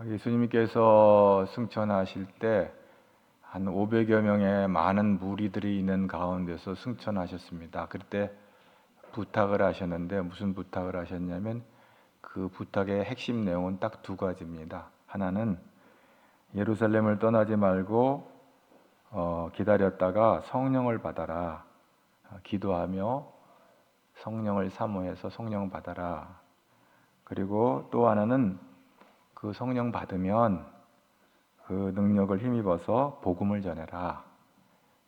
예수님께서 승천하실 때 한 500여 명의 많은 무리들이 있는 가운데서 승천하셨습니다. 그때 부탁을 하셨는데 무슨 부탁을 하셨냐면 그 부탁의 핵심 내용은 딱 두 가지입니다. 하나는 예루살렘을 떠나지 말고 기다렸다가 성령을 받아라. 기도하며 성령을 사모해서 성령 받아라. 그리고 또 하나는 그 성령 받으면 그 능력을 힘입어서 복음을 전해라.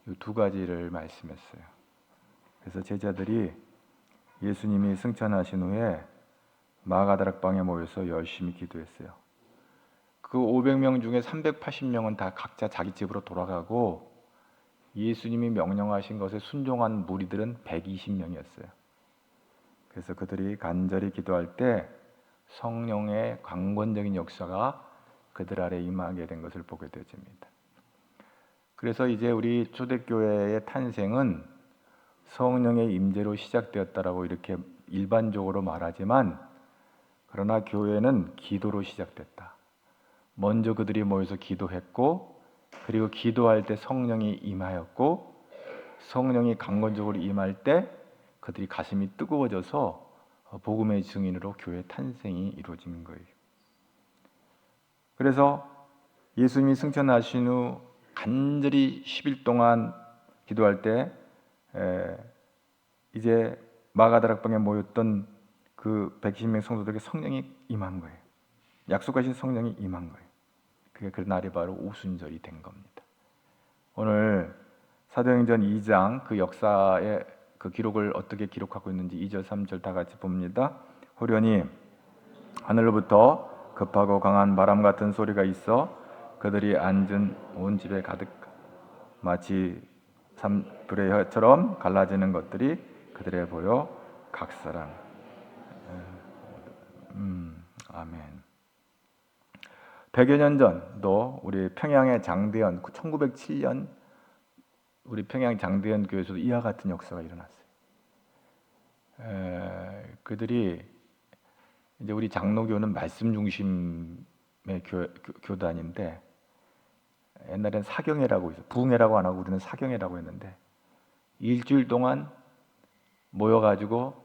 이 두 가지를 말씀했어요. 그래서 제자들이 예수님이 승천하신 후에 마가다락방에 모여서 열심히 기도했어요. 그 500명 중에 380명은 다 각자 자기 집으로 돌아가고 예수님이 명령하신 것에 순종한 무리들은 120명이었어요. 그래서 그들이 간절히 기도할 때 성령의 강권적인 역사가 그들 아래 임하게 된 것을 보게 되집니다. 그래서 이제 우리 초대교회의 탄생은 성령의 임재로 시작되었다라고 이렇게 일반적으로 말하지만, 그러나 교회는 기도로 시작됐다. 먼저 그들이 모여서 기도했고, 그리고 기도할 때 성령이 임하였고, 성령이 강권적으로 임할 때 그들이 가슴이 뜨거워져서 복음의 증인으로 교회 탄생이 이루어진 거예요. 그래서 예수님이 승천하신 후 간절히 10일 동안 기도할 때 이제 마가다락방에 모였던 그 120명 성도들에게 성령이 임한 거예요. 약속하신 성령이 임한 거예요. 그게 그 날이 바로 오순절이 된 겁니다. 오늘 사도행전 2장 그 역사의 그 기록을 어떻게 기록하고 있는지 2절 3절 다 같이 봅니다. 호련히 하늘로부터 급하고 강한 바람 같은 소리가 있어 그들이 앉은 온 집에 가득, 마치 산불의 혀처럼 갈라지는 것들이 그들에 보여 각사랑. 아멘. 100여 년 전도 우리 평양의 장대현, 1907년 우리 평양 장대현 교회에서도 이와 같은 역사가 일어났어요. 그들이 이제 우리 장로교는 말씀 중심의 교단인데, 옛날엔 사경회라고 있어. 부흥회라고 안 하고 우리는 사경회라고 했는데, 일주일 동안 모여가지고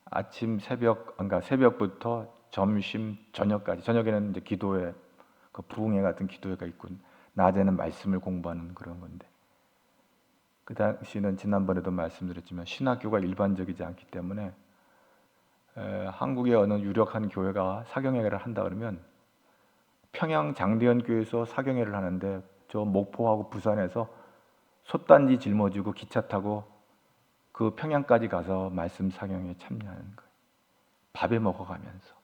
아침 그러니까 새벽부터 점심 저녁까지, 저녁에는 이제 기도회, 그 부흥회 같은 기도회가 있고 낮에는 말씀을 공부하는 그런 건데, 그 당시는 지난번에도 말씀드렸지만 신학교가 일반적이지 않기 때문에 한국의 어느 유력한 교회가 사경회를 한다 그러면 평양 장대현 교회에서 사경회를 하는데 저 목포하고 부산에서 솥단지 짊어지고 기차 타고 그 평양까지 가서 말씀 사경회에 참여하는 거예요. 밥에 먹어가면서.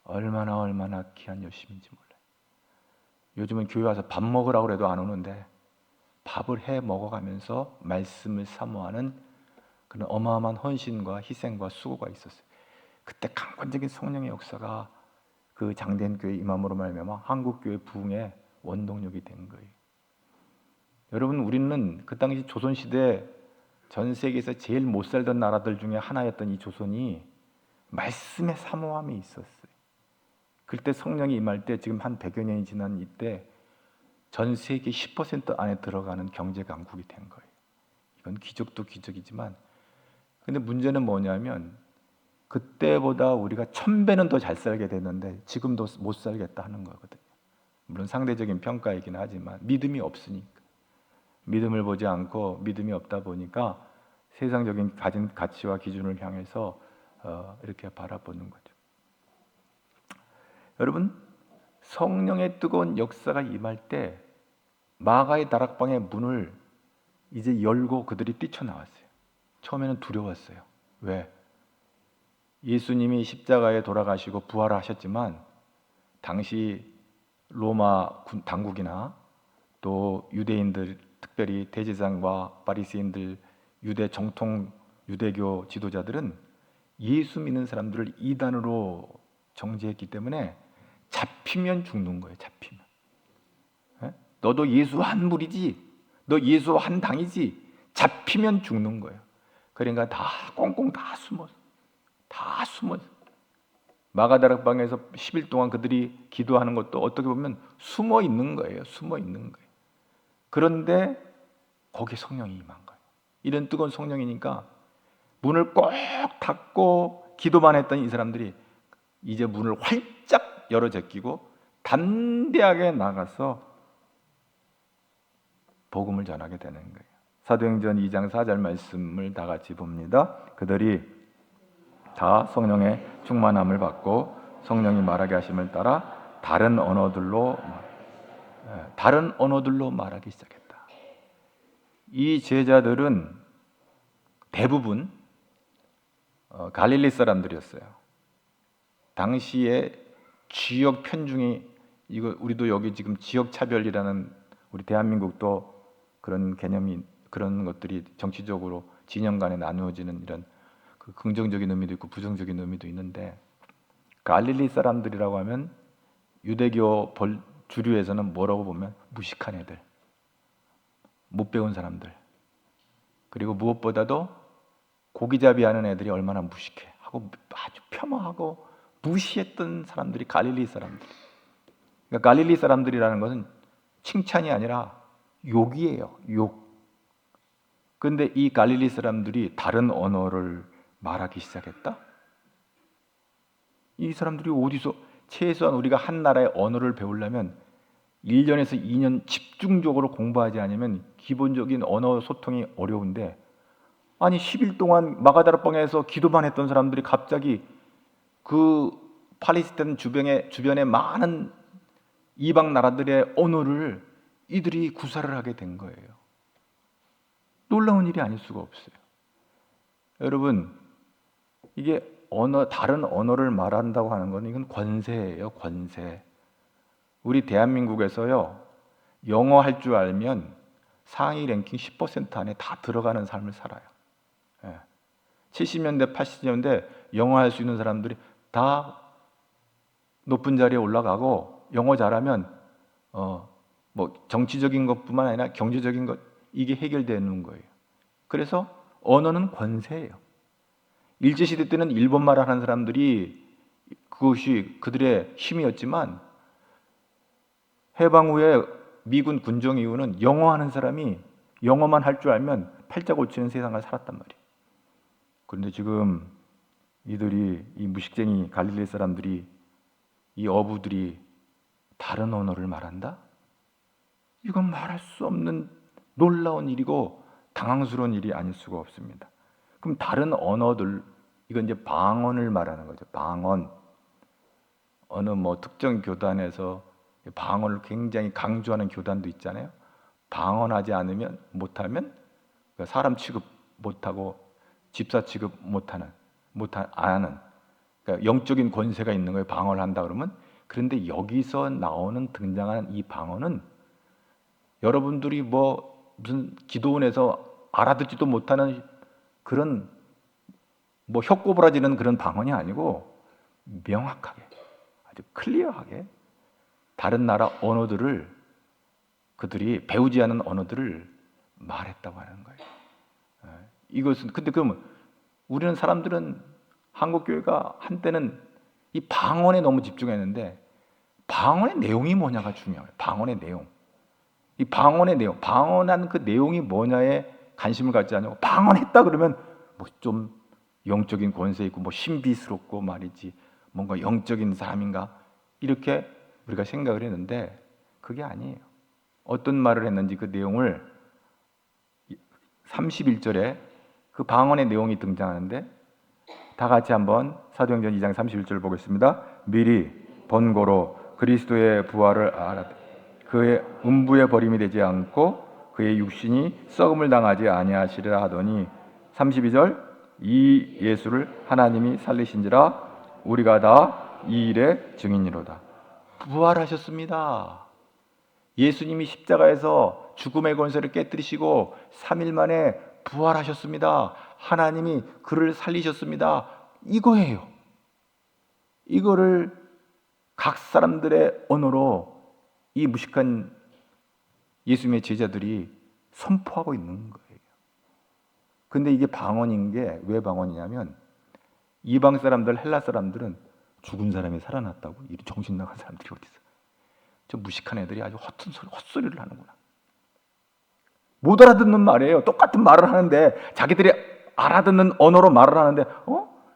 얼마나 귀한 열심인지 몰라요. 요즘은 교회 와서 밥 먹으라고 해도 안 오는데 밥을 해 먹어가면서 말씀을 사모하는 그런 어마어마한 헌신과 희생과 수고가 있었어요. 그때 강권적인 성령의 역사가 그 장대현 교회 임함으로 말미암아 한국 교회 부흥의 원동력이 된 거예요. 여러분, 우리는 그 당시 조선 시대 전 세계에서 제일 못 살던 나라들 중에 하나였던 이 조선이 말씀의 사모함이 있었어요. 그때 성령이 임할 때 지금 한 100여 년이 지난 이때 전 세계 10% 안에 들어가는 경제 강국이 된 거예요. 이건 기적도 기적이지만, 근데 문제는 뭐냐면 그때보다 우리가 1000배는 더 잘 살게 됐는데 지금도 못 살겠다 하는 거거든요. 물론 상대적인 평가이긴 하지만 믿음이 없으니까, 믿음을 보지 않고 믿음이 없다 보니까 세상적인 가진 가치와 기준을 향해서 이렇게 바라보는 거죠. 여러분, 성령의 뜨거운 역사가 임할 때 마가의 다락방의 문을 이제 열고 그들이 뛰쳐나왔어요. 처음에는 두려웠어요. 왜? 예수님이 십자가에 돌아가시고 부활하셨지만 당시 로마 당국이나 또 유대인들, 특별히 대제사장과 바리새인들, 유대 정통 유대교 지도자들은 예수 믿는 사람들을 이단으로 정죄했기 때문에 잡히면 죽는 거예요. 잡히면. 너도 예수 한 무리지, 너 예수 한 당이지, 잡히면 죽는 거예요. 그러니까 다 꽁꽁 다 숨어서 마가다락방에서 10일 동안 그들이 기도하는 것도 어떻게 보면 숨어 있는 거예요. 숨어 있는 거예요. 그런데 거기에 성령이 임한 거예요. 이런 뜨거운 성령이니까 문을 꼭 닫고 기도만 했던 이 사람들이 이제 문을 활짝 열어 제끼고 담대하게 나가서 복음을 전하게 되는 거예요. 사도행전 2장 4절 말씀을 다 같이 봅니다. 그들이 다 성령의 충만함을 받고 성령이 말하게 하심을 따라 다른 언어들로 말하기 시작했다. 이 제자들은 대부분 갈릴리 사람들이었어요. 당시에 지역 편중이, 이거 우리도 여기 지금 지역 차별이라는, 우리 대한민국도 그런 개념이, 그런 것들이 정치적으로 진영 간에 나누어지는 이런 그 긍정적인 의미도 있고 부정적인 의미도 있는데, 갈릴리 사람들이라고 하면 유대교 주류에서는 뭐라고 보면 무식한 애들, 못 배운 사람들, 그리고 무엇보다도 고기잡이 하는 애들이 얼마나 무식해 하고 아주 폄하하고 무시했던 사람들이 갈릴리 사람들. 그러니까 갈릴리 사람들이라는 것은 칭찬이 아니라 욕이에요. 욕. 그런데 이 갈릴리 사람들이 다른 언어를 말하기 시작했다? 이 사람들이 어디서, 최소한 우리가 한 나라의 언어를 배우려면 1년에서 2년 집중적으로 공부하지 않으면 기본적인 언어 소통이 어려운데, 아니 10일 동안 마가다락방에서 기도만 했던 사람들이 갑자기 그 팔레스타인 주변의 많은 이방 나라들의 언어를 이들이 구사를 하게 된 거예요. 놀라운 일이 아닐 수가 없어요. 여러분, 이게 다른 언어를 말한다고 하는 건 이건 권세예요, 권세. 우리 대한민국에서요, 영어 할 줄 알면 상위 랭킹 10% 안에 다 들어가는 삶을 살아요. 70년대, 80년대 영어 할 수 있는 사람들이 다 높은 자리에 올라가고, 영어 잘하면 뭐 정치적인 것뿐만 아니라 경제적인 것, 이게 해결되는 거예요. 그래서 언어는 권세예요. 일제시대 때는 일본말을 하는 사람들이 그것이 그들의 힘이었지만, 해방 후에 미군 군정 이후는 영어하는 사람이 영어만 할 줄 알면 팔자 고치는 세상을 살았단 말이에요. 그런데 지금 이들이, 이 무식쟁이 갈릴리 사람들이, 이 어부들이 다른 언어를 말한다? 이건 말할 수 없는 놀라운 일이고 당황스러운 일이 아닐 수가 없습니다. 그럼 다른 언어들, 이건 이제 방언을 말하는 거죠. 방언. 어느 뭐 특정 교단에서 방언을 굉장히 강조하는 교단도 있잖아요. 방언하지 않으면, 못하면 사람 취급 못하고 집사 취급 안 하는, 그러니까 영적인 권세가 있는 거예요. 방언을 한다 그러면. 그런데 여기서 등장하는 이 방언은 여러분들이 뭐 무슨 기도원에서 알아듣지도 못하는 그런 뭐 혀꼬부라지는 그런 방언이 아니고, 명확하게, 아주 클리어하게 다른 나라 언어들을, 그들이 배우지 않은 언어들을 말했다고 하는 거예요. 이것은, 근데 그러면 우리는, 사람들은, 한국 교회가 한때는 이 방언에 너무 집중했는데, 방언의 내용이 뭐냐가 중요해요. 방언의 내용. 이 방언의 내용, 방언한 그 내용이 뭐냐에 관심을 갖지 않고, 방언했다 그러면 뭐 좀 영적인 권세 있고 뭐 신비스럽고 말이지, 뭔가 영적인 사람인가, 이렇게 우리가 생각을 했는데 그게 아니에요. 어떤 말을 했는지 그 내용을 31절에 그 방언의 내용이 등장하는데, 다 같이 한번 사도행전 2장 31절 보겠습니다. 미리 번거로 그리스도의 부활을 알았다. 그의 음부의 버림이 되지 않고 그의 육신이 썩음을 당하지 아니하시리라 하더니, 32절, 이 예수를 하나님이 살리신지라 우리가 다 이 일의 증인이로다. 부활하셨습니다. 예수님이 십자가에서 죽음의 권세를 깨뜨리시고 3일 만에 부활하셨습니다. 하나님이 그를 살리셨습니다. 이거예요. 이거를 각 사람들의 언어로 이 무식한 예수님의 제자들이 선포하고 있는 거예요. 근데 이게 방언인 게 왜 방언이냐면, 이방 사람들, 헬라 사람들은 죽은 사람이 살아났다고? 이 정신 나간 사람들이 어디 있어? 저 무식한 애들이 아주 헛소리를 하는구나. 못 알아듣는 말이에요. 똑같은 말을 하는데 자기들이 알아듣는 언어로 말을 하는데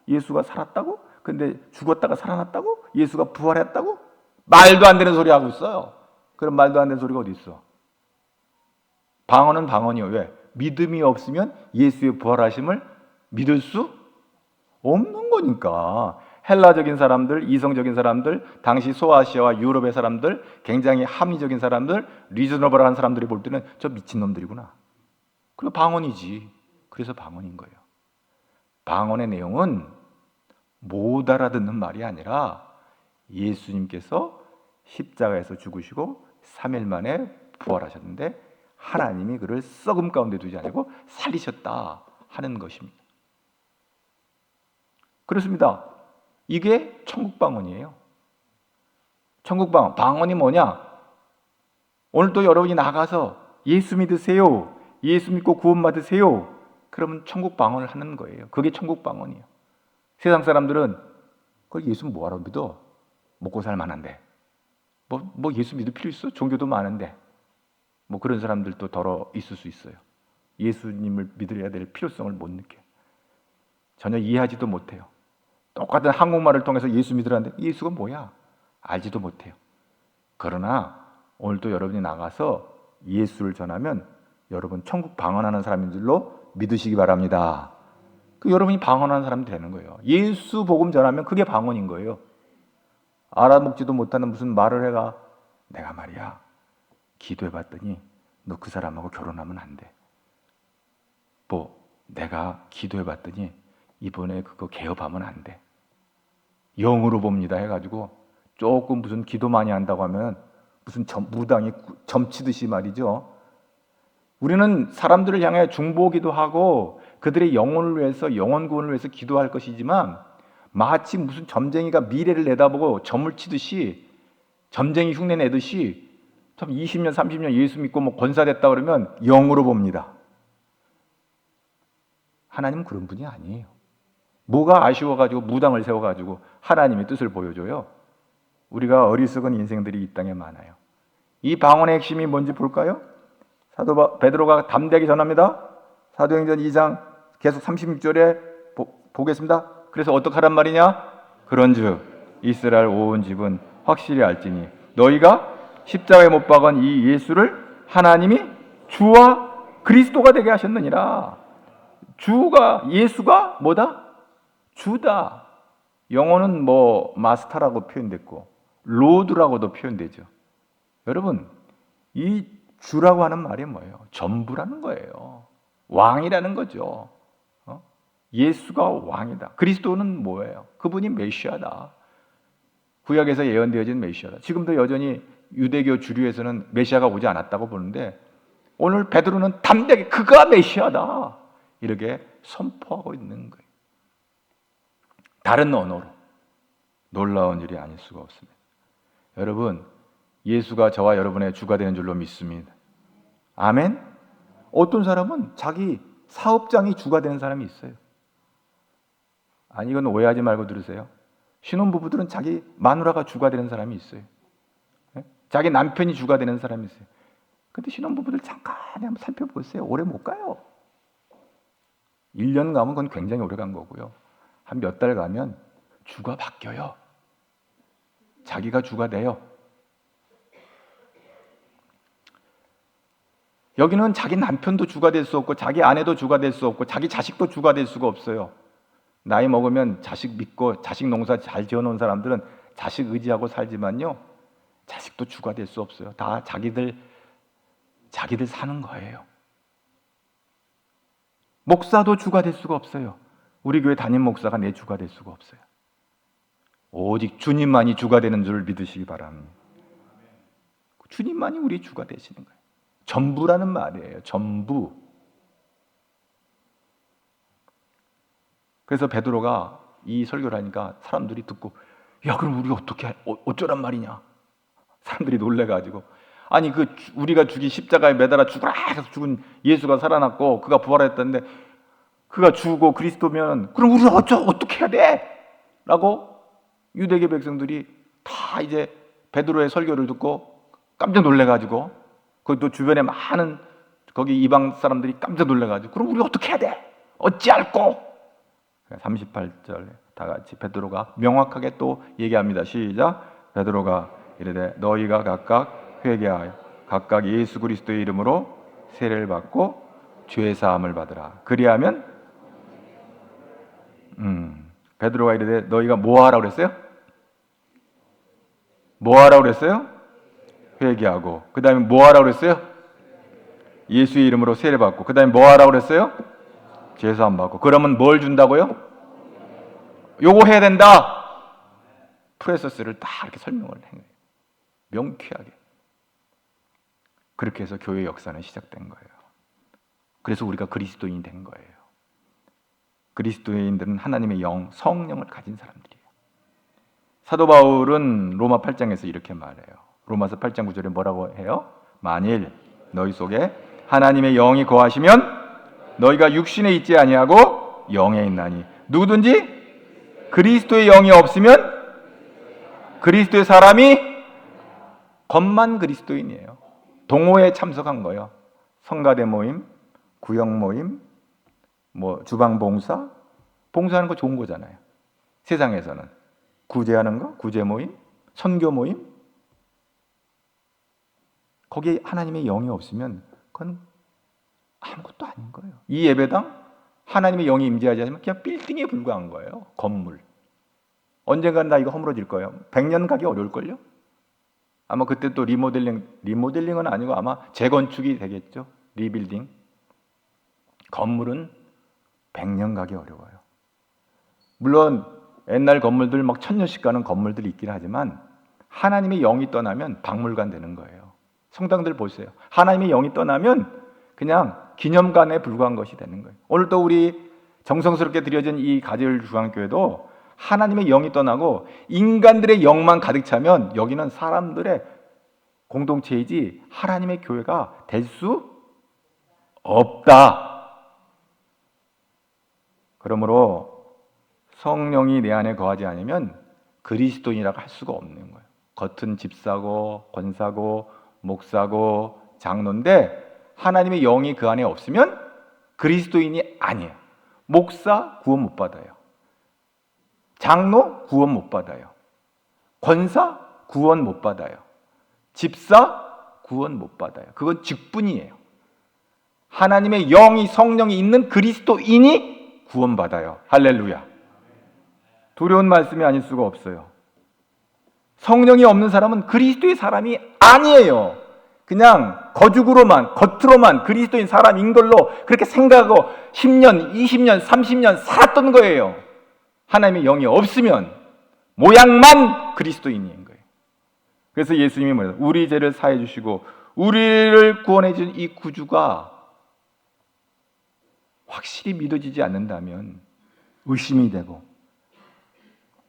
예수가 살았다고? 근데 죽었다가 살아났다고? 예수가 부활했다고? 말도 안 되는 소리 하고 있어요. 그런 말도 안 되는 소리가 어디 있어? 방언은 방언이요. 왜? 믿음이 없으면 예수의 부활하심을 믿을 수 없는 거니까. 헬라적인 사람들, 이성적인 사람들, 당시 소아시아와 유럽의 사람들, 굉장히 합리적인 사람들, 리즈너블한 사람들이 볼 때는 저 미친놈들이구나. 그리고 방언이지. 그래서 방언인 거예요. 방언의 내용은 못 알아듣는 말이 아니라 예수님께서 십자가에서 죽으시고 3일 만에 부활하셨는데 하나님이 그를 썩음 가운데 두지 않고 살리셨다 하는 것입니다. 그렇습니다. 이게 천국 방언이에요. 천국 방언. 방언이 뭐냐? 오늘도 여러분이 나가서 예수 믿으세요. 예수 믿고 구원 받으세요. 그러면 천국 방언을 하는 거예요. 그게 천국 방언이에요. 세상 사람들은 그걸 예수 뭐하러 믿어? 먹고 살만한데. 뭐 예수 믿을 필요 있어? 종교도 많은데. 뭐 그런 사람들도 더러 있을 수 있어요. 예수님을 믿어야 될 필요성을 못 느껴요. 전혀 이해하지도 못해요. 똑같은 한국말을 통해서 예수 믿으라는데 예수가 뭐야? 알지도 못해요. 그러나 오늘도 여러분이 나가서 예수를 전하면 여러분 천국 방언하는 사람들로 믿으시기 바랍니다. 여러분이 방언하는 사람이 되는 거예요. 예수 복음 전하면 그게 방언인 거예요. 알아먹지도 못하는 무슨 말을 해가 내가 말이야 기도해봤더니 너 그 사람하고 결혼하면 안 돼. 내가 기도해봤더니 이번에 그거 개업하면 안 돼. 영으로 봅니다 해가지고 조금 무슨 기도 많이 한다고 하면 무슨 무당이 점치듯이 말이죠. 우리는 사람들을 향해 중보기도 하고 그들의 영혼을 위해서 영혼 구원을 위해서 기도할 것이지만 마치 무슨 점쟁이가 미래를 내다보고 점을 치듯이 점쟁이 흉내 내듯이 참 20년 30년 예수 믿고 뭐 권사됐다 그러면 영으로 봅니다. 하나님은 그런 분이 아니에요. 뭐가 아쉬워가지고 무당을 세워가지고 하나님의 뜻을 보여줘요. 우리가 어리석은 인생들이 이 땅에 많아요. 이 방언의 핵심이 뭔지 볼까요? 사도 베드로가 담대하게 전합니다. 사도행전 2장 계속 36절에 보겠습니다. 그래서 어떻게 하란 말이냐? 그런즉 이스라엘 온 집은 확실히 알지니 너희가 십자가에 못 박은 이 예수를 하나님이 주와 그리스도가 되게 하셨느니라. 예수가 뭐다? 주다. 영어는 마스터라고 표현됐고 로드라고도 표현되죠. 여러분, 이 주라고 하는 말이 뭐예요? 전부라는 거예요. 왕이라는 거죠. 예수가 왕이다. 그리스도는 뭐예요? 그분이 메시아다. 구약에서 예언되어진 메시아다. 지금도 여전히 유대교 주류에서는 메시아가 오지 않았다고 보는데 오늘 베드로는 담대하게 그가 메시아다 이렇게 선포하고 있는 거예요. 다른 언어로. 놀라운 일이 아닐 수가 없습니다. 여러분, 예수가 저와 여러분의 주가 되는 줄로 믿습니다. 아멘? 어떤 사람은 자기 사업장이 주가 되는 사람이 있어요. 아니, 이건 오해하지 말고 들으세요. 신혼부부들은 자기 마누라가 주가 되는 사람이 있어요. 자기 남편이 주가 되는 사람이 있어요. 근데 신혼부부들 잠깐 한번 살펴보세요. 오래 못 가요. 1년 가면 그건 굉장히 오래 간 거고요. 한 몇 달 가면 주가 바뀌어요. 자기가 주가 돼요. 여기는 자기 남편도 주가 될 수 없고 자기 아내도 주가 될 수 없고 자기 자식도 주가 될 수가 없어요. 나이 먹으면 자식 믿고 자식 농사 잘 지어놓은 사람들은 자식 의지하고 살지만요, 자식도 주가 될 수 없어요. 다 자기들 사는 거예요. 목사도 주가 될 수가 없어요. 우리 교회 담임 목사가 내 주가 될 수가 없어요. 오직 주님만이 주가 되는 줄 믿으시기 바랍니다. 주님만이 우리 주가 되시는 거예요. 전부라는 말이에요. 전부. 그래서 베드로가 이 설교를 하니까 사람들이 듣고, 야, 그럼 우리가 어쩌란 말이냐? 사람들이 놀래가지고, 아니 우리가 죽이 십자가에 매달아 죽으라 해서 죽은 예수가 살아났고 그가 부활했다는데 그가 주고 그리스도면 그럼 우리는 어떻게 해야 돼? 라고 유대계 백성들이 다 이제 베드로의 설교를 듣고 깜짝 놀래가지고, 그것도 주변에 많은 거기 이방 사람들이 깜짝 놀래가지고, 그럼 우리 어떻게 해야 돼? 어찌할꼬? 38절에 다 같이 베드로가 명확하게 또 얘기합니다. 시작. 베드로가 이르되 너희가 각각 회개하여 각각 예수 그리스도의 이름으로 세례를 받고 죄 사함을 받으라. 그리하면 베드로가 이르되 너희가 뭐 하라고 그랬어요? 뭐 하라고 그랬어요? 회개하고. 그 다음에 뭐 하라고 그랬어요? 예수의 이름으로 세례 받고. 그 다음에 뭐 하라고 그랬어요? 죄 사함 받고. 그러면 뭘 준다고요? 요거 해야 된다. 프로세스를 다 이렇게 설명을 해. 명쾌하게. 그렇게 해서 교회 역사는 시작된 거예요. 그래서 우리가 그리스도인이 된 거예요. 그리스도인들은 하나님의 영, 성령을 가진 사람들이에요. 사도 바울은 로마 8장에서 이렇게 말해요. 로마서 8장 9절에 뭐라고 해요? 만일 너희 속에 하나님의 영이 거하시면 너희가 육신에 있지 아니하고 영에 있나니. 누구든지 그리스도의 영이 없으면 그리스도의 사람이 겉만 그리스도인이에요. 동호회에 참석한 거예요. 성가대 모임, 구역 모임, 뭐 주방 봉사, 봉사하는 거 좋은 거잖아요. 세상에서는 구제하는 거, 구제 모임, 선교 모임, 거기에 하나님의 영이 없으면 그건 아무것도 아닌 거예요. 이 예배당 하나님의 영이 임재하지 않으면 그냥 빌딩에 불과한 거예요. 건물. 언젠간 나 이거 허물어질 거예요. 100년 가기 어려울걸요? 아마 그때 또 리모델링은 아니고 아마 재건축이 되겠죠. 리빌딩. 건물은 100년 가기 어려워요. 물론 옛날 건물들 막 1000년씩 가는 건물들이 있긴 하지만 하나님의 영이 떠나면 박물관 되는 거예요. 성당들 보세요. 하나님의 영이 떠나면 그냥 기념관에 불과한 것이 되는 거예요. 오늘 또 우리 정성스럽게 드려진 이 가지을 중앙교회도 하나님의 영이 떠나고 인간들의 영만 가득 차면 여기는 사람들의 공동체이지 하나님의 교회가 될 수 없다. 그러므로 성령이 내 안에 거하지 않으면 그리스도인이라고 할 수가 없는 거예요. 겉은 집사고 권사고 목사고 장로인데 하나님의 영이 그 안에 없으면 그리스도인이 아니에요. 목사 구원 못 받아요. 장로 구원 못 받아요. 권사 구원 못 받아요. 집사 구원 못 받아요. 그건 직분이에요. 하나님의 영이 성령이 있는 그리스도인이 구원받아요. 할렐루야. 두려운 말씀이 아닐 수가 없어요. 성령이 없는 사람은 그리스도의 사람이 아니에요. 그냥 거죽으로만, 겉으로만 그리스도인 사람인 걸로 그렇게 생각하고 10년, 20년, 30년 살았던 거예요. 하나님의 영이 없으면 모양만 그리스도인인 거예요. 그래서 예수님이 뭐래요? 우리 죄를 사해 주시고 우리를 구원해 준 이 구주가 확실히 믿어지지 않는다면 의심이 되고,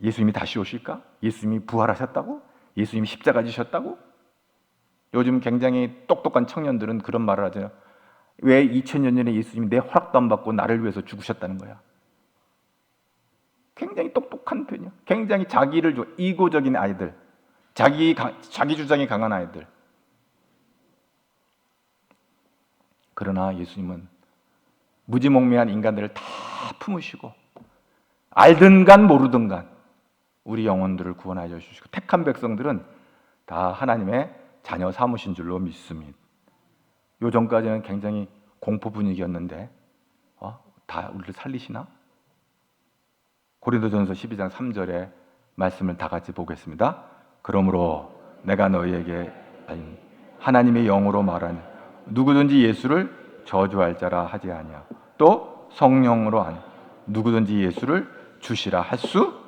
예수님이 다시 오실까? 예수님이 부활하셨다고? 예수님이 십자가 지셨다고? 요즘 굉장히 똑똑한 청년들은 그런 말을 하잖아요. 왜 2000년 전에 예수님이 내 허락도 안 받고 나를 위해서 죽으셨다는 거야? 굉장히 똑똑한 편이야. 굉장히 자기를 이고적인 아이들, 자기 주장이 강한 아이들. 그러나 예수님은 무지몽매한 인간들을 다 품으시고 알든간 모르든간 우리 영혼들을 구원하여 주시고 택한 백성들은 다 하나님의 자녀 삼으신 줄로 믿습니다. 요 전까지는 굉장히 공포 분위기였는데 다 우리를 살리시나? 고린도전서 12장 3절의 말씀을 다 같이 보겠습니다. 그러므로 내가 너희에게 하나님의 영으로 말하니 누구든지 예수를 저주할 자라 하지 아니하. 또 성령으로 하니 누구든지 예수를 주시라 할 수.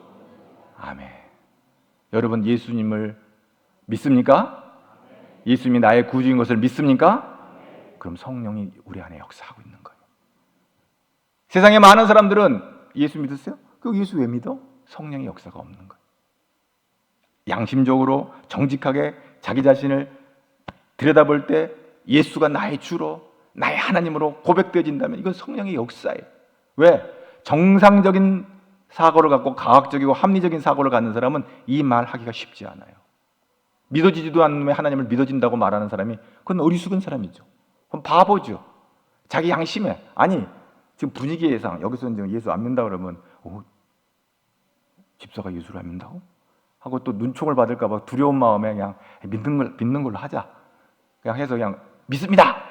아멘. 여러분 예수님을 믿습니까? 예수님이 나의 구주인 것을 믿습니까? 그럼 성령이 우리 안에 역사하고 있는 거예요. 세상에 많은 사람들은 예수 믿으세요? 그 예수 왜 믿어? 성령의 역사가 없는 거예요. 양심적으로 정직하게 자기 자신을 들여다볼 때 예수가 나의 주로 나의 하나님으로 고백되어진다면 이건 성령의 역사예요. 왜? 정상적인 사고를 갖고 과학적이고 합리적인 사고를 갖는 사람은 이 말 하기가 쉽지 않아요. 믿어지지도 않는 하나님을 믿어진다고 말하는 사람이 그건 어리숙은 사람이죠. 그건 바보죠. 자기 양심에. 아니 지금 분위기 예상 여기서 이제 예수 안 믿는다 그러면 집사가 예수를 안 믿는다고? 하고 또 눈총을 받을까 봐 두려운 마음에 그냥 믿는 걸로 하자. 그냥 해서 그냥 믿습니다.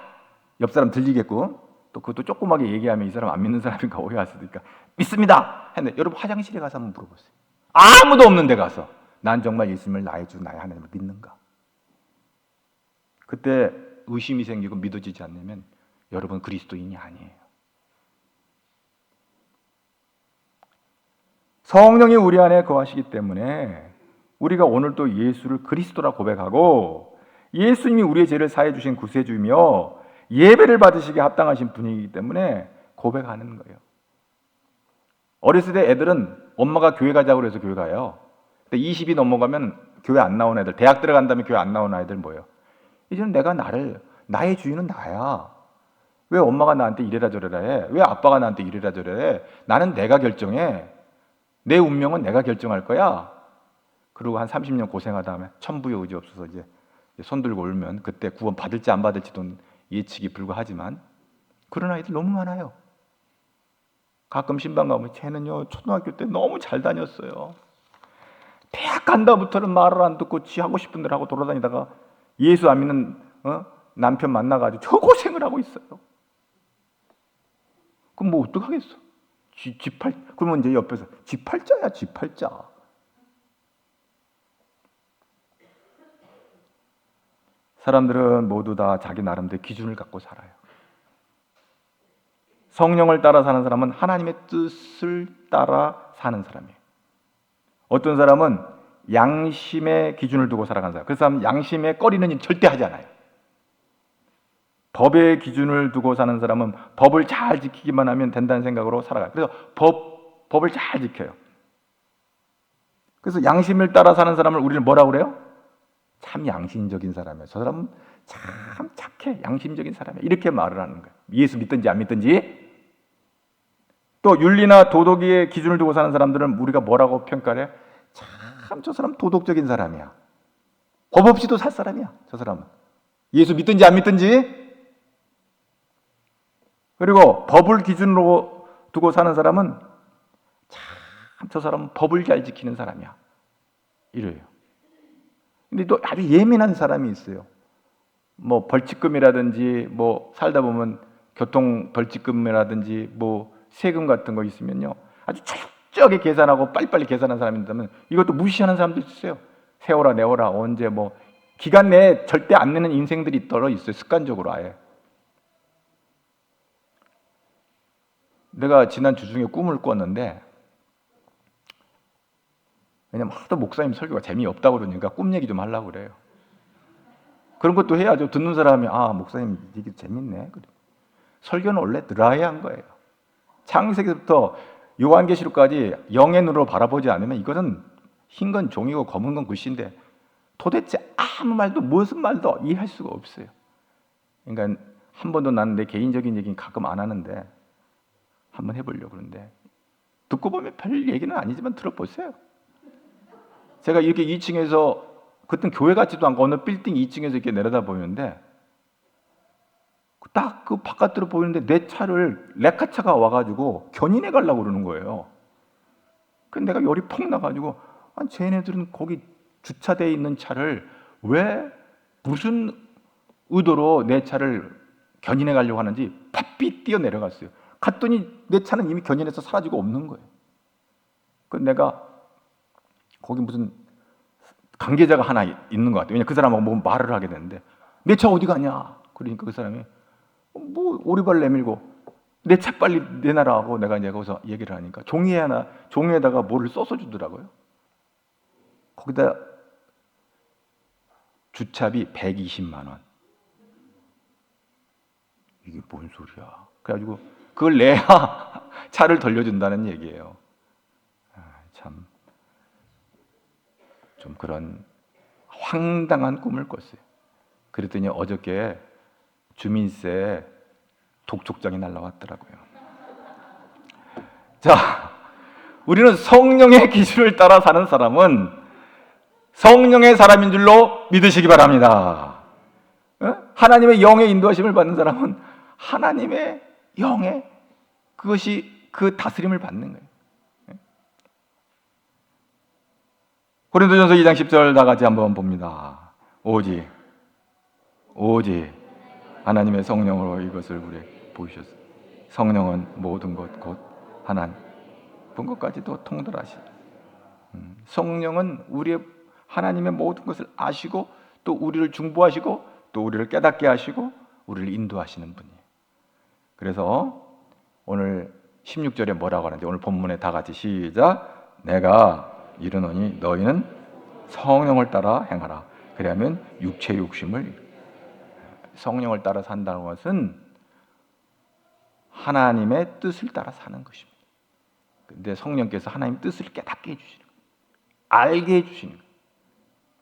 옆 사람 들리겠고 또 그것도 조그맣게 얘기하면 이 사람 안 믿는 사람인가 오해할 수도 있으니까 믿습니다. 했는데 여러분 화장실에 가서 한번 물어보세요. 아무도 없는 데 가서 난 정말 예수님을 나의 주 나의 하나님을 믿는가? 그때 의심이 생기고 믿어지지 않으면 여러분 그리스도인이 아니에요. 성령이 우리 안에 거하시기 때문에 우리가 오늘 또 예수를 그리스도라 고백하고 예수님이 우리의 죄를 사해 주신 구세주이며 예배를 받으시기에 합당하신 분이기 때문에 고백하는 거예요. 어렸을 때 애들은 엄마가 교회 가자고 그래서 교회 가요. 근데 20이 넘어가면 교회 안 나오는 애들, 대학 들어간 다음에 교회 안 나오는 아이들 뭐예요? 이제는 내가 나의 주인은 나야. 왜 엄마가 나한테 이래라 저래라 해? 왜 아빠가 나한테 이래라 저래라 해? 나는 내가 결정해. 내 운명은 내가 결정할 거야. 그리고 한 30년 고생하다 하면 천부의 의지 없어서 이제 손 들고 울면 그때 구원 받을지 안 받을지도 예측이 불가하지만 그런 아이들 너무 많아요. 가끔 신방 가면 쟤는요 초등학교 때 너무 잘 다녔어요. 대학 간다부터는 말을 안 듣고 지 하고 싶은 대로 하고 돌아다니다가 예수 안 믿는 남편 만나가지고 저 고생을 하고 있어요. 그럼 뭐 어떡하겠어? 그러면 이제 옆에서 지팔자야 지팔자. 사람들은 모두 다 자기 나름대로 기준을 갖고 살아요. 성령을 따라 사는 사람은 하나님의 뜻을 따라 사는 사람이에요. 어떤 사람은 양심의 기준을 두고 살아가는 사람. 그 사람은 양심에 꺼리는 일 절대 하지 않아요. 법의 기준을 두고 사는 사람은 법을 잘 지키기만 하면 된다는 생각으로 살아가요. 그래서 법을 잘 지켜요. 그래서 양심을 따라 사는 사람을 우리는 뭐라고 그래요? 참 양심적인 사람이에요. 저 사람은 참 착해. 양심적인 사람이에요. 이렇게 말을 하는 거예요. 예수 믿든지 안 믿든지. 또 윤리나 도덕의 기준을 두고 사는 사람들은 우리가 뭐라고 평가를 해요? 참 저 사람 도덕적인 사람이야. 법 없이도 살 사람이야. 저 사람은. 예수 믿든지 안 믿든지. 그리고 법을 기준으로 두고 사는 사람은 참 저 사람은 법을 잘 지키는 사람이야. 이래요. 근데 또 아주 예민한 사람이 있어요. 뭐 벌칙금이라든지 뭐 살다 보면 교통 벌칙금이라든지 뭐 세금 같은 거 있으면요. 아주 철저하게 계산하고 빨리빨리 계산하는 사람이 있다면 이것도 무시하는 사람도 있어요. 세워라 내워라 언제 뭐 기간 내에 절대 안 내는 인생들이 떨어 있어요. 습관적으로 아예. 내가 지난 주 중에 꿈을 꿨는데 왜냐면 하도 목사님 설교가 재미없다고 그러니까 꿈 얘기 좀 하려고 그래요. 그런 것도 해야죠. 듣는 사람이 목사님 얘기 재밌네. 그래. 설교는 원래 드라이한 거예요. 창세기부터 요한계시록까지 영의 눈으로 바라보지 않으면 이것은 흰 건 종이고 검은 건 글씨인데 도대체 아무 말도 무슨 말도 이해할 수가 없어요. 그러니까 한 번도 나는 내 개인적인 얘기는 가끔 안 하는데 한번 해보려고 그러는데 듣고 보면 별 얘기는 아니지만 들어보세요. 제가 이렇게 2층에서 그땐 교회 같지도 않고 어느 빌딩 2층에서 이렇게 내려다 보이는데 딱 그 바깥으로 보이는데 내 차를 레카차가 와가지고 견인해 가려고 그러는 거예요. 근데 내가 열이 폭 나가지고 쟤네들은 거기 주차되어 있는 차를 왜 무슨 의도로 내 차를 견인해 가려고 하는지 팥빛 뛰어 내려갔어요. 갔더니 내 차는 이미 견인해서 사라지고 없는 거예요. 그 내가 거기 무슨 관계자가 하나 있는 것 같아요. 왜냐면 그 사람하고 뭐 말을 하게 되는데 내 차 어디 가냐? 그러니까 그 사람이 뭐 오리발 내밀고 내 차 빨리 내놔라 하고 내가 이제 거기서 얘기를 하니까 종이에다가 뭐를 써서 주더라고요. 거기다 주차비 120만 원. 이게 뭔 소리야? 그래가지고 그걸 내야 차를 돌려준다는 얘기예요. 참. 좀 그런 황당한 꿈을 꿨어요. 그랬더니 어저께 주민세 독촉장이 날라왔더라고요. 자, 우리는 성령의 기준을 따라 사는 사람은 성령의 사람인 줄로 믿으시기 바랍니다. 하나님의 영의 인도하심을 받는 사람은 하나님의 영의 그것이 그 다스림을 받는 거예요. 고린도전서 2장 10절 다 같이 한번 봅니다. 오직 하나님의 성령으로 이것을 우리에게 보이셨어요. 성령은 모든 것 곧 하나님 본 것까지도 통달하시. 성령은 우리의 하나님의 모든 것을 아시고 또 우리를 중보하시고 또 우리를 깨닫게 하시고 우리를 인도하시는 분이에요. 그래서 오늘 16절에 뭐라고 하는지 오늘 본문에 다 같이 시작. 내가 이르노니 너희는 성령을 따라 행하라. 그러면 육체 욕심을 성령을 따라 산다는 것은 하나님의 뜻을 따라 사는 것입니다. 근데 성령께서 하나님의 뜻을 깨닫게 해주시는 거예요. 알게 해주시는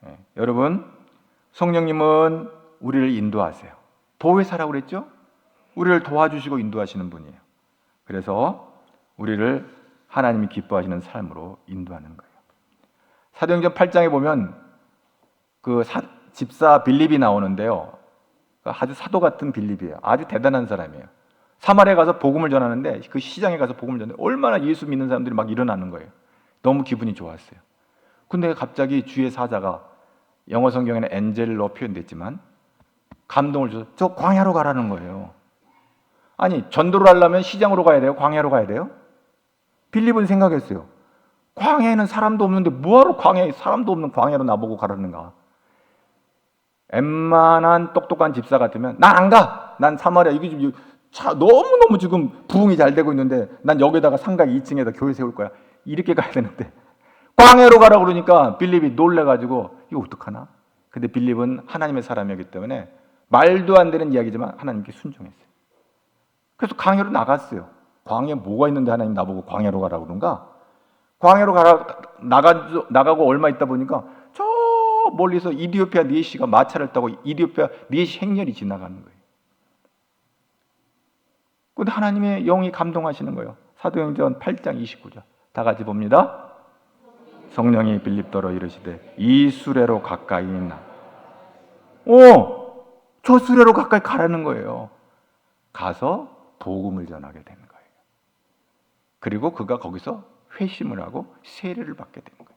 거예요. 여러분, 성령님은 우리를 인도하세요. 보혜사라고 그랬죠? 우리를 도와주시고 인도하시는 분이에요. 그래서 우리를 하나님이 기뻐하시는 삶으로 인도하는 거예요. 사도행전 8장에 보면 그 집사 빌립이 나오는데요. 아주 사도 같은 빌립이에요. 아주 대단한 사람이에요. 사마리아에 가서 복음을 전하는데 그 시장에 가서 복음을 전하는데 얼마나 예수 믿는 사람들이 막 일어나는 거예요. 너무 기분이 좋았어요. 근데 갑자기 주의 사자가 영어 성경에는 엔젤로 표현됐지만 감동을 줘서 저 광야로 가라는 거예요. 아니 전도를 하려면 시장으로 가야 돼요? 광야로 가야 돼요? 빌립은 생각했어요. 광야에는 사람도 없는데 뭐하러 광야에 사람도 없는 광야로 나보고 가라는가? 웬만한 똑똑한 집사 같으면 난 안 가! 난 사마리아 이게 지금 너무너무 지금 부흥이 잘 되고 있는데 난 여기다가 상가 2층에다 교회 세울 거야. 이렇게 가야 되는데 광야로 가라고 그러니까 빌립이 놀래가지고 이거 어떡하나? 근데 빌립은 하나님의 사람이었기 때문에 말도 안 되는 이야기지만 하나님께 순종했어요. 그래서 광야로 나갔어요. 광야에 뭐가 있는데 하나님 나보고 광야로 가라고 그런가? 광야로 나가고 얼마 있다 보니까 저 멀리서 이디오피아 4시가 마차를 타고 이디오피아 4시 행렬이 지나가는 거예요. 근데 하나님의 영이 감동하시는 거예요. 사도행전 8장 29절 다 같이 봅니다. 성령이 빌립더러 이르시되 이 수레로 가까이 있나? 저 수레로 가까이 가라는 거예요. 가서 복음을 전하게 되는 거예요. 그리고 그가 거기서 회심을 하고 세례를 받게 되는 거예요.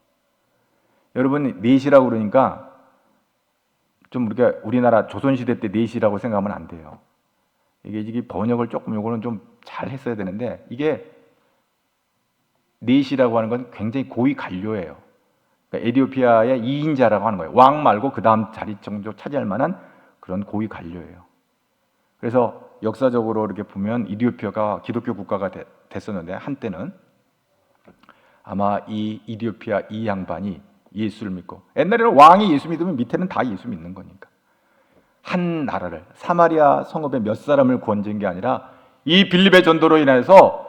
여러분 4시라고 그러니까 좀 우리나라 조선시대 때 4시라고 생각하면 안 돼요. 이게 번역을 조금 요거는 좀 잘 했어야 되는데 이게 4시라고 하는 건 굉장히 고위 관료예요. 그러니까 에티오피아의 2인자라고 하는 거예요. 왕 말고 그 다음 자리 정도 차지할 만한 그런 고위 관료예요. 그래서 역사적으로 이렇게 보면 이디오피아가 기독교 국가가 됐었는데 한때는 아마 이 이디오피아 이 양반이 예수를 믿고 옛날에는 왕이 예수 믿으면 밑에는 다 예수 믿는 거니까 한 나라를 사마리아 성읍의 몇 사람을 구원진 게 아니라 이 빌립의 전도로 인해서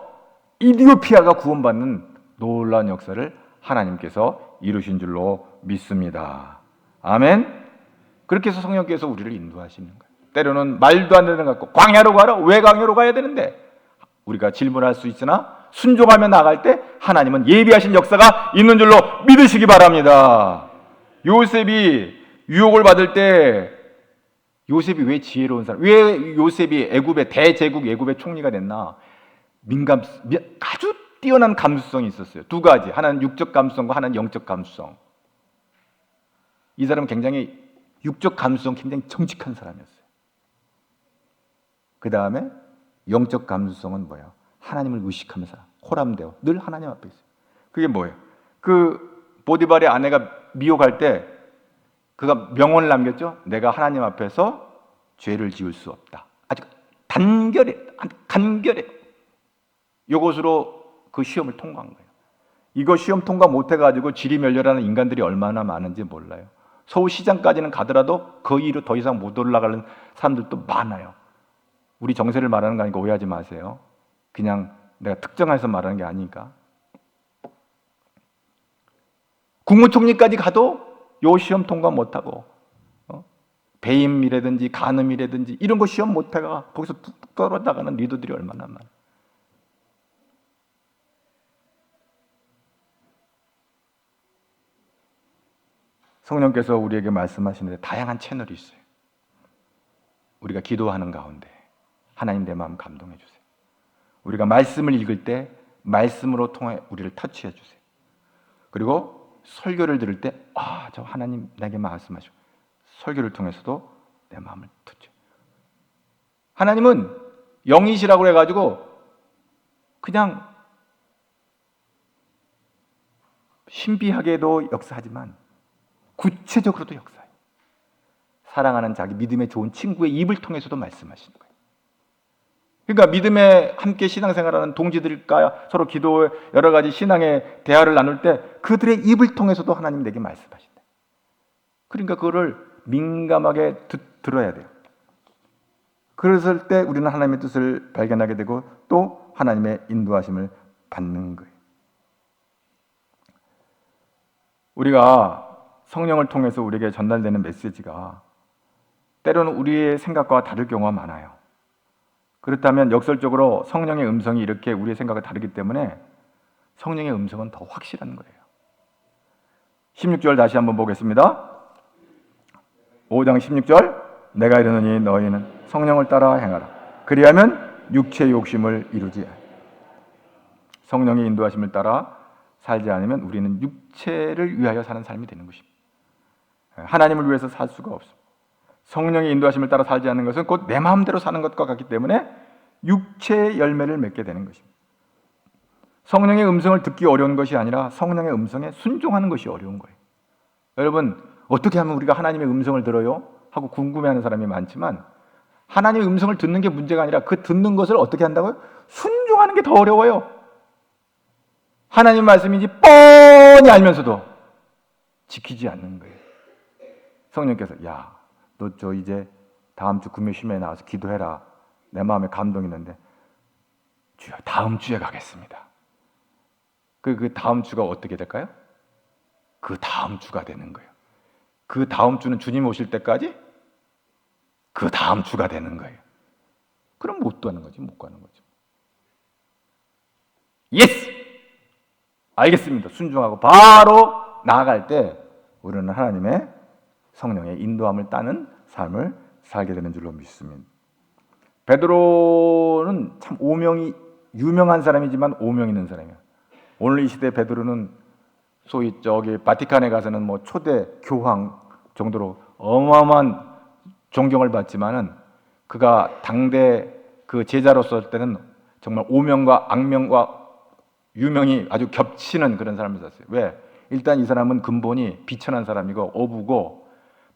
이디오피아가 구원받는 놀라운 역사를 하나님께서 이루신 줄로 믿습니다. 아멘. 그렇게 해서 성령께서 우리를 인도하시는 거예요. 때로는 말도 안 되는 것 같고 광야로 가라? 왜 광야로 가야 되는데? 우리가 질문할 수 있으나 순종하며 나갈 때 하나님은 예비하신 역사가 있는 줄로 믿으시기 바랍니다. 요셉이 유혹을 받을 때 요셉이 왜 지혜로운 사람? 왜 요셉이 대제국 애굽의 총리가 됐나? 아주 뛰어난 감수성이 있었어요. 두 가지. 하나는 육적 감수성과 하나는 영적 감수성. 이 사람은 굉장히 육적 감수성 굉장히 정직한 사람이었어요. 그 다음에 영적 감수성은 뭐예요? 하나님을 의식하면서 호람되어 늘 하나님 앞에 있어요. 그게 뭐예요? 그 보디발의 아내가 미혹할 때 그가 명언을 남겼죠. 내가 하나님 앞에서 죄를 지을 수 없다. 아주 간결해. 이것으로 그 시험을 통과한 거예요. 이거 시험 통과 못해가지고 지리멸렬하는 인간들이 얼마나 많은지 몰라요. 서울시장까지는 가더라도 그 위로 더 이상 못 올라가는 사람들도 많아요. 우리 정세를 말하는 거 아니까 오해하지 마세요. 그냥 내가 특정해서 말하는 게 아니니까. 국무총리까지 가도 요 시험 통과 못하고 배임이라든지 간음이라든지 이런 거 시험 못해가 거기서 뚝뚝 떨어져가는 리더들이 얼마나 많아요. 성령께서 우리에게 말씀하시는데 다양한 채널이 있어요. 우리가 기도하는 가운데 하나님 내 마음 감동해 주세요. 우리가 말씀을 읽을 때 말씀으로 통해 우리를 터치해 주세요. 그리고 설교를 들을 때 저 하나님 내게 말씀하시고 설교를 통해서도 내 마음을 터치해. 하나님은 영이시라고 해가지고 그냥 신비하게도 역사하지만 구체적으로도 역사해요. 사랑하는 자기 믿음의 좋은 친구의 입을 통해서도 말씀하시는 거예요. 그러니까 믿음에 함께 신앙생활하는 동지들과 서로 기도 여러 가지 신앙의 대화를 나눌 때 그들의 입을 통해서도 하나님 내게 말씀하신다. 그러니까 그거를 민감하게 들어야 돼요. 그랬을 때 우리는 하나님의 뜻을 발견하게 되고 또 하나님의 인도하심을 받는 거예요. 우리가 성령을 통해서 우리에게 전달되는 메시지가 때로는 우리의 생각과 다를 경우가 많아요. 그렇다면 역설적으로 성령의 음성이 이렇게 우리의 생각과 다르기 때문에 성령의 음성은 더 확실한 거예요. 16절 다시 한번 보겠습니다. 5장 16절 내가 이르노니 너희는 성령을 따라 행하라. 그리하면 육체의 욕심을 이루지 않으리라. 성령의 인도하심을 따라 살지 않으면 우리는 육체를 위하여 사는 삶이 되는 것입니다. 하나님을 위해서 살 수가 없습니다. 성령의 인도하심을 따라 살지 않는 것은 곧 내 마음대로 사는 것과 같기 때문에 육체의 열매를 맺게 되는 것입니다. 성령의 음성을 듣기 어려운 것이 아니라 성령의 음성에 순종하는 것이 어려운 거예요. 여러분 어떻게 하면 우리가 하나님의 음성을 들어요? 하고 궁금해하는 사람이 많지만 하나님의 음성을 듣는 게 문제가 아니라 그 듣는 것을 어떻게 한다고요? 순종하는 게 더 어려워요. 하나님 말씀인지 뻔히 알면서도 지키지 않는 거예요. 성령께서 너 저 이제 다음 주 금요 심야에 나와서 기도해라. 내 마음에 감동이 있는데 주여 다음 주에 가겠습니다. 그 다음 주가 어떻게 될까요? 그 다음 주가 되는 거예요. 그 다음 주는 주님 오실 때까지 그 다음 주가 되는 거예요. 그럼 못 가는 거지, 못 가는 거죠. 예스! 알겠습니다. 순종하고 바로 나아갈 때 우리는 하나님의 성령의 인도함을 따는 삶을 살게 되는 줄로 믿습니다. 베드로는 참 오명이 유명한 사람이지만 오명 있는 사람이에요. 오늘 이 시대 베드로는 소위 저기 바티칸에 가서는 뭐 초대 교황 정도로 어마어마한 존경을 받지만은 그가 당대 그 제자로서 때는 정말 오명과 악명과 유명이 아주 겹치는 그런 사람이었어요. 왜? 일단 이 사람은 근본이 비천한 사람이고 어부고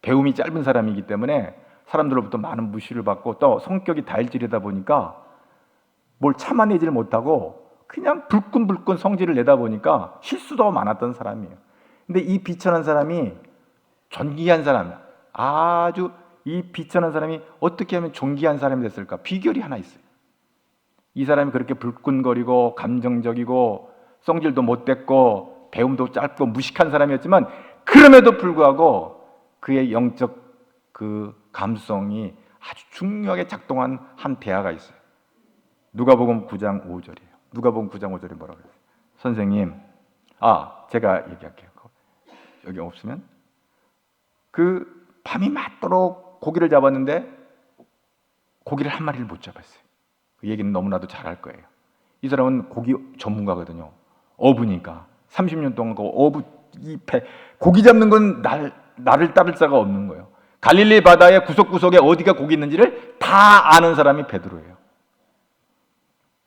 배움이 짧은 사람이기 때문에 사람들로부터 많은 무시를 받고 또 성격이 다혈질이다 보니까 뭘 참아내질 못하고 그냥 불끈불끈 성질을 내다 보니까 실수도 많았던 사람이에요. 근데 이 비천한 사람이 존귀한 사람, 아주 이 비천한 사람이 어떻게 하면 존귀한 사람이 됐을까? 비결이 하나 있어요. 이 사람이 그렇게 불끈거리고 감정적이고 성질도 못됐고 배움도 짧고 무식한 사람이었지만 그럼에도 불구하고 그의 영적 그 감성이 아주 중요하게 작동한 한 대화가 있어요. 누가복음 9장 5절이에요. 누가복음 9장 5절이 뭐라고 그래요? 선생님, 제가 얘기할게요. 여기 없으면 그 밤이 맞도록 고기를 잡았는데 고기를 한 마리를 못 잡았어요. 그 얘기는 너무나도 잘 할 거예요. 이 사람은 고기 전문가거든요. 어부니까 30년 동안 그 어부 고기 잡는 건 나를 따를 자가 없는 거예요. 갈릴리 바다의 구석구석에 어디가 고기 있는지를 다 아는 사람이 베드로예요.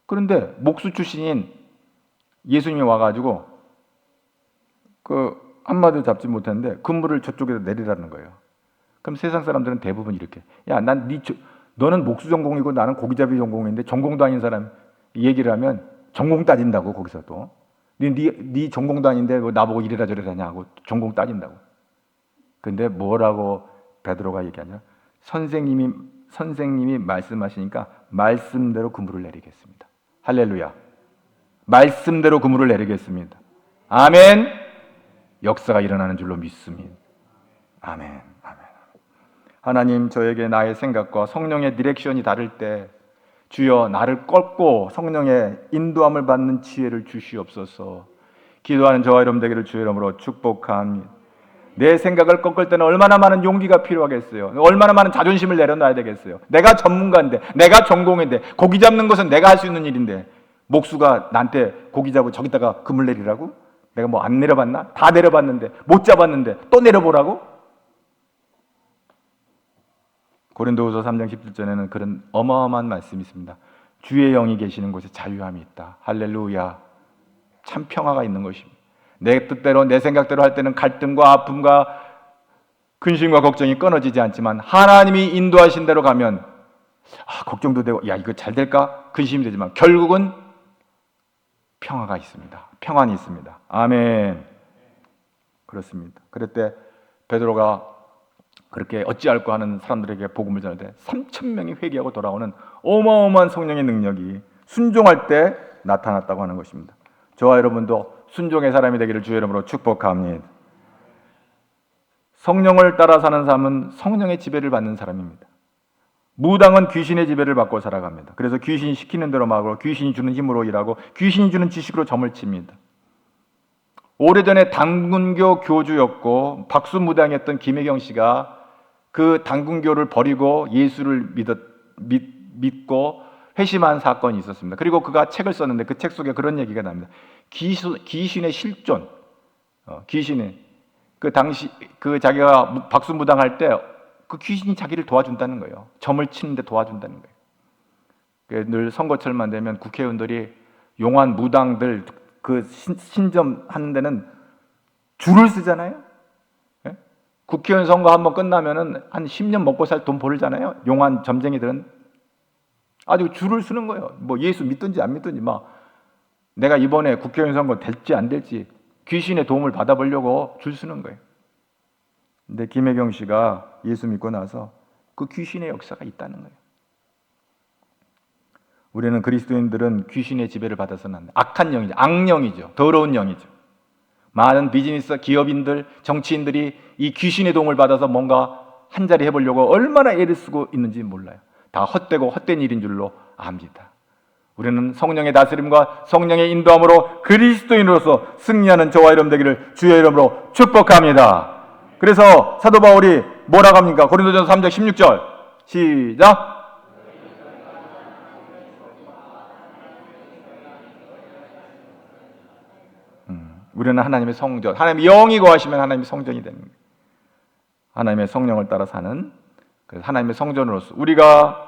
그런데 목수 출신인 예수님이 와가지고 그 한마디도 잡지 못했는데 그물을 저쪽에다 내리라는 거예요. 그럼 세상 사람들은 대부분 이렇게 너는 목수 전공이고 나는 고기잡이 전공인데 전공도 아닌 사람 얘기를 하면 전공 따진다고 거기서도 네 전공도 아닌데 나보고 이래라 저래라 하냐고 전공 따진다고. 근데 뭐라고 베드로가 얘기하냐? 선생님이 말씀하시니까 말씀대로 그물을 내리겠습니다. 할렐루야. 말씀대로 그물을 내리겠습니다. 아멘. 역사가 일어나는 줄로 믿습니다. 아멘. 아멘. 하나님, 저에게 나의 생각과 성령의 디렉션이 다를 때 주여 나를 꺾고 성령의 인도함을 받는 지혜를 주시옵소서. 기도하는 저와 여러분 되기를 주의 이름으로 축복합니다. 내 생각을 꺾을 때는 얼마나 많은 용기가 필요하겠어요. 얼마나 많은 자존심을 내려놔야 되겠어요. 내가 전문가인데, 내가 전공인데, 고기 잡는 것은 내가 할 수 있는 일인데 목수가 나한테 고기 잡고 저기다가 그물 내리라고? 내가 뭐 안 내려봤나? 다 내려봤는데, 못 잡았는데 또 내려보라고? 고린도후서 3장 17절에는 그런 어마어마한 말씀이 있습니다. 주의 영이 계시는 곳에 자유함이 있다. 할렐루야. 참 평화가 있는 것입니다. 내 뜻대로 내 생각대로 할 때는 갈등과 아픔과 근심과 걱정이 끊어지지 않지만 하나님이 인도하신 대로 가면 걱정도 되고 야 이거 잘 될까? 근심이 되지만 결국은 평화가 있습니다. 평안이 있습니다. 아멘. 그렇습니다. 그럴 때 베드로가 그렇게 어찌할까 하는 사람들에게 복음을 전할 때 3,000명이 회개하고 돌아오는 어마어마한 성령의 능력이 순종할 때 나타났다고 하는 것입니다. 저와 여러분도 순종의 사람이 되기를 주의 이름으로 축복합니다. 성령을 따라 사는 삶은 성령의 지배를 받는 사람입니다. 무당은 귀신의 지배를 받고 살아갑니다. 그래서 귀신이 시키는 대로 막고 귀신이 주는 힘으로 일하고 귀신이 주는 지식으로 점을 칩니다. 오래전에 당군교 교주였고 박수무당이었던 김혜경 씨가 그 당군교를 버리고 예수를 믿고 회심한 사건이 있었습니다. 그리고 그가 책을 썼는데 그 책 속에 그런 얘기가 납니다. 귀신의 실존, 귀신의 그 당시 그 자기가 박수무당할 때 그 귀신이 자기를 도와준다는 거예요. 점을 치는데 도와준다는 거예요. 늘 선거철만 되면 국회의원들이 용한 무당들 그 신점하는 데는 줄을 쓰잖아요. 예? 국회의원 선거 한번 끝나면은 한 10년 먹고 살 돈 벌잖아요. 용한 점쟁이들은 아주 줄을 쓰는 거예요. 뭐 예수 믿든지 안 믿든지 막 내가 이번에 국회의원 선거 될지 안 될지 귀신의 도움을 받아보려고 줄 쓰는 거예요. 근데 김혜경 씨가 예수 믿고 나서 그 귀신의 역사가 있다는 거예요. 우리는 그리스도인들은 귀신의 지배를 받아서는 안 돼요. 악한 영이죠. 악령이죠. 더러운 영이죠. 많은 비즈니스 기업인들, 정치인들이 이 귀신의 도움을 받아서 뭔가 한 자리 해보려고 얼마나 애를 쓰고 있는지 몰라요. 다 헛되고 헛된 일인 줄로 압니다. 우리는 성령의 다스림과 성령의 인도함으로 그리스도인으로서 승리하는 저와 여러분 되기를 주의 이름으로 축복합니다. 그래서 사도 바울이 뭐라고 합니까? 고린도전서 3장 16절 시작! 우리는 하나님의 성전, 하나님의 영이 거하시면 하나님의 성전이 되는 거예요. 하나님의 성령을 따라 사는, 그래서 하나님의 성전으로서 우리가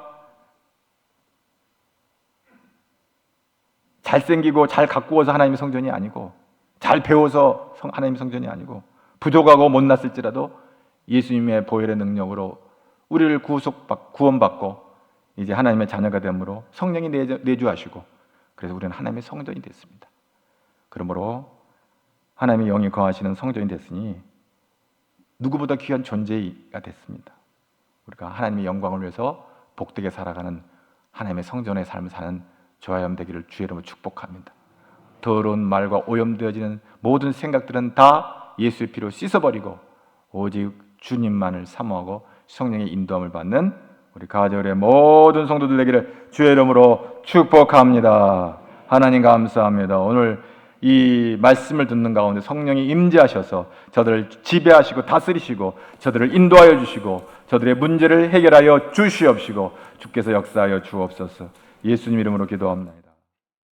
잘생기고 잘 가꾸어서 하나님의 성전이 아니고 잘 배워서 하나님의 성전이 아니고 부족하고 못났을지라도 예수님의 보혈의 능력으로 우리를 구원받고 이제 하나님의 자녀가 됨으로 성령이 내주하시고 그래서 우리는 하나님의 성전이 됐습니다. 그러므로 하나님의 영이 거하시는 성전이 됐으니 누구보다 귀한 존재가 됐습니다. 우리가 하나님의 영광을 위해서 복되게 살아가는 하나님의 성전의 삶을 사는 저와 여러분 되기를 주의 이름으로 축복합니다. 더러운 말과 오염되어지는 모든 생각들은 다 예수의 피로 씻어버리고 오직 주님만을 사모하고 성령의 인도함을 받는 우리 가정의 모든 성도들 되기를 주의 이름으로 축복합니다. 하나님 감사합니다. 오늘 이 말씀을 듣는 가운데 성령이 임재하셔서 저들을 지배하시고 다스리시고 저들을 인도하여 주시고 저들의 문제를 해결하여 주시옵시고 주께서 역사하여 주옵소서. 예수님 이름으로 기도합니다.